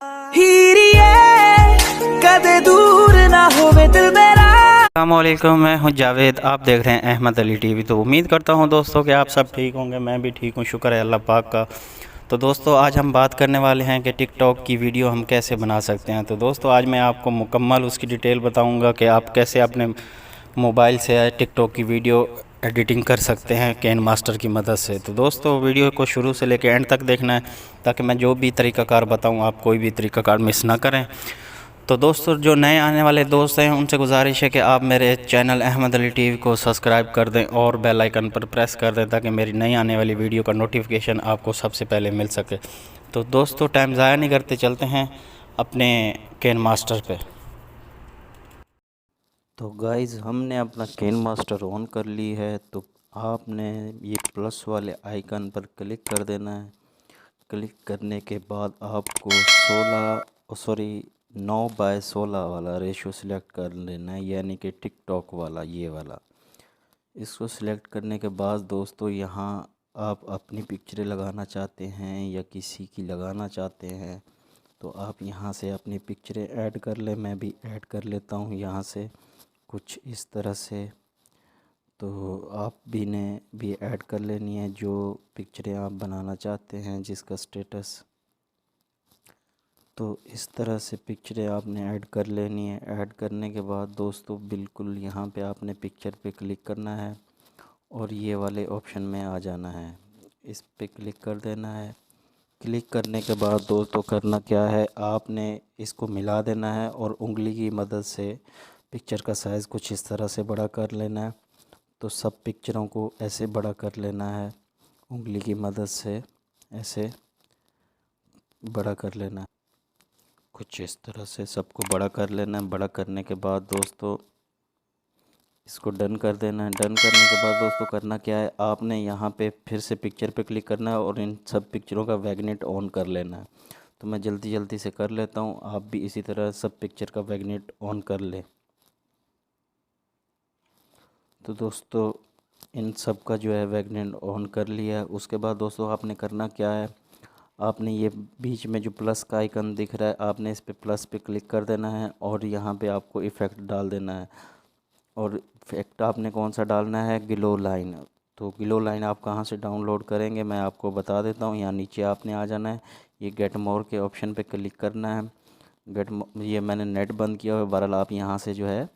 अस्सलामुअलैकुम, मैं हूं जावेद। आप देख रहे हैं अहमद अली टीवी। तो उम्मीद करता हूं दोस्तों कि आप सब ठीक होंगे। मैं भी ठीक हूं, शुक्र है अल्लाह पाक का। तो दोस्तों आज हम बात करने वाले हैं कि टिकटॉक की वीडियो हम कैसे बना सकते हैं। तो दोस्तों आज मैं आपको मुकम्मल उसकी डिटेल बताऊंगा कि आप कैसे अपने मोबाइल से टिकटॉक की वीडियो एडिटिंग कर सकते हैं कैन मास्टर की मदद से। तो दोस्तों वीडियो को शुरू से लेकर एंड तक देखना है ताकि मैं जो भी तरीक़ाकार बताऊं आप कोई भी तरीक़ाकार मिस ना करें। तो दोस्तों जो नए आने वाले दोस्त हैं उनसे गुजारिश है कि आप मेरे चैनल अहमद अली टीवी को सब्सक्राइब कर दें और बेल आइकन पर प्रेस कर दें ताकि मेरी नई आने वाली वीडियो का नोटिफिकेशन आपको सबसे पहले मिल सके। तो दोस्तों टाइम ज़ाया नहीं करते, चलते हैं अपने कैन मास्टर पे। तो गाइज़ हमने अपना कैन मास्टर ऑन कर ली है। तो आपने ये प्लस वाले आइकन पर क्लिक कर देना है। क्लिक करने के बाद आपको 9/16 वाला रेशो सिलेक्ट कर लेना है, यानी कि टिकटॉक वाला ये वाला। इसको सिलेक्ट करने के बाद दोस्तों यहाँ आप अपनी पिक्चरें लगाना चाहते हैं या किसी की लगाना चाहते हैं तो आप यहाँ से अपनी पिक्चरें ऐड कर लें। मैं भी ऐड कर लेता हूँ यहाँ से कुछ इस तरह से। तो आप भी ने भी ऐड कर लेनी है जो पिक्चरें आप बनाना चाहते हैं जिसका स्टेटस। तो इस तरह से पिक्चरें आपने ऐड कर लेनी है। ऐड करने के बाद दोस्तों बिल्कुल यहाँ पे आपने पिक्चर पे क्लिक करना है और ये वाले ऑप्शन में आ जाना है, इस पे क्लिक कर देना है। क्लिक करने के बाद दोस्तों करना क्या है, आपने इसको मिला देना है और उंगली की मदद से पिक्चर का साइज़ कुछ इस तरह से बड़ा कर लेना है। तो सब पिक्चरों को ऐसे बड़ा कर लेना है, उंगली की मदद से ऐसे बड़ा कर लेना है। कुछ इस तरह से सबको बड़ा कर लेना है। बड़ा करने के बाद दोस्तों इसको डन कर देना है। डन करने के बाद दोस्तों करना क्या है, आपने यहाँ पे फिर से पिक्चर पे क्लिक करना है और इन सब पिक्चरों का मैग्नेट ऑन कर लेना है। तो मैं जल्दी जल्दी से कर लेता हूँ, आप भी इसी तरह सब पिक्चर का मैग्नेट ऑन कर लें। तो दोस्तों इन सब का जो है मैग्नेट ऑन कर लिया है। उसके बाद दोस्तों आपने करना क्या है, आपने ये बीच में जो प्लस का आइकन दिख रहा है आपने इस पे प्लस पे क्लिक कर देना है और यहाँ पे आपको इफ़ेक्ट डाल देना है। और इफ़ेक्ट आपने कौन सा डालना है, ग्लो लाइन। तो ग्लो लाइन आप कहाँ से डाउनलोड करेंगे मैं आपको बता देता हूँ। यहाँ नीचे आपने आ जाना है, ये गेट मोर के ऑप्शन पे क्लिक करना है। ये मैंने नेट बंद किया हुआ है, बहरहाल आप यहाँ से जो है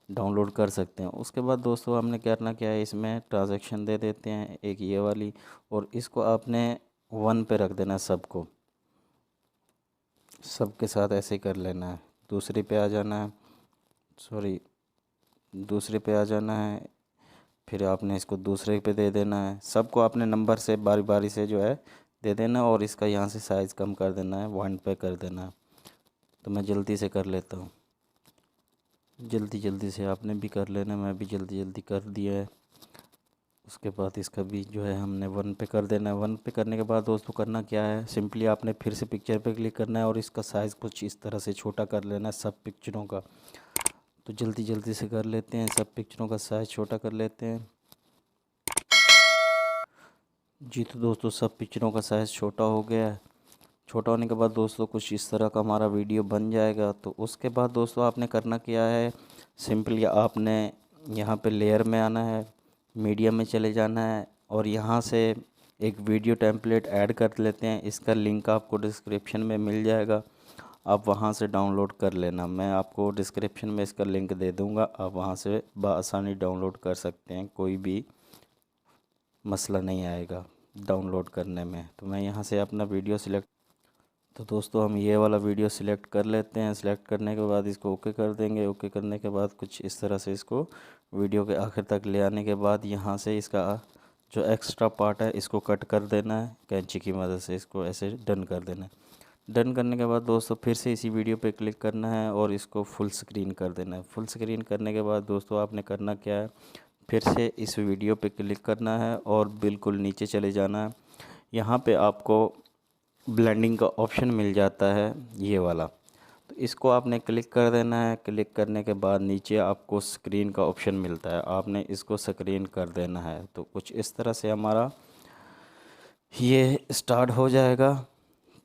डाउनलोड कर सकते हैं। उसके बाद दोस्तों हमने करना क्या है, इसमें ट्रांजैक्शन दे देते हैं एक ये वाली और इसको आपने 1 पे रख देना है। सबके साथ ऐसे ही कर लेना है। दूसरे पे आ जाना है, दूसरे पे आ जाना है, फिर आपने इसको दूसरे पे दे देना है। सबको आपने नंबर से बारी बारी से जो है दे देना और इसका यहाँ से साइज़ कम कर देना है, 1 पे कर देना है। तो मैं जल्दी से कर लेता हूँ, जल्दी जल्दी से आपने भी कर लेना, मैं भी जल्दी जल्दी कर दिया है। उसके बाद इसका भी जो है हमने 1 पे कर देना है। 1 पे करने के बाद दोस्तों करना क्या है, सिंपली आपने फिर से पिक्चर पे क्लिक करना है और इसका साइज़ कुछ इस तरह से छोटा कर लेना है सब पिक्चरों का। तो जल्दी जल्दी से कर लेते हैं, सब पिक्चरों का साइज़ छोटा कर लेते हैं जी। तो दोस्तों सब पिक्चरों का साइज़ छोटा हो गया है। छोटा होने के बाद दोस्तों कुछ इस तरह का हमारा वीडियो बन जाएगा। तो उसके बाद दोस्तों आपने करना क्या है, सिंपली आपने यहाँ पे लेयर में आना है, मीडिया में चले जाना है और यहाँ से एक वीडियो टेम्पलेट ऐड कर लेते हैं। इसका लिंक आपको डिस्क्रिप्शन में मिल जाएगा, आप वहाँ से डाउनलोड कर लेना। मैं आपको डिस्क्रिप्शन में इसका लिंक दे दूँगा, आप वहाँ से बआसानी डाउनलोड कर सकते हैं, कोई भी मसला नहीं आएगा डाउनलोड करने में। तो मैं यहाँ से अपना वीडियो सिलेक्ट, तो दोस्तों हम ये वाला वीडियो सिलेक्ट कर लेते हैं। सिलेक्ट करने के बाद इसको ओके कर देंगे। ओके करने के बाद कुछ इस तरह से इसको वीडियो के आखिर तक ले आने के बाद यहाँ से इसका जो एक्स्ट्रा पार्ट है इसको कट कर देना है, कैंची की मदद से इसको ऐसे डन कर देना है। डन करने के बाद दोस्तों फिर से इसी वीडियो पे क्लिक करना है और इसको फुल स्क्रीन कर देना है। फुल स्क्रीन करने के बाद दोस्तों आपने करना क्या है, फिर से इस वीडियो पे क्लिक करना है और बिल्कुल नीचे चले जाना है। यहाँ पे आपको ब्लेंडिंग का ऑप्शन मिल जाता है ये वाला, तो इसको आपने क्लिक कर देना है। क्लिक करने के बाद नीचे आपको स्क्रीन का ऑप्शन मिलता है, आपने इसको स्क्रीन कर देना है। तो कुछ इस तरह से हमारा ये स्टार्ट हो जाएगा।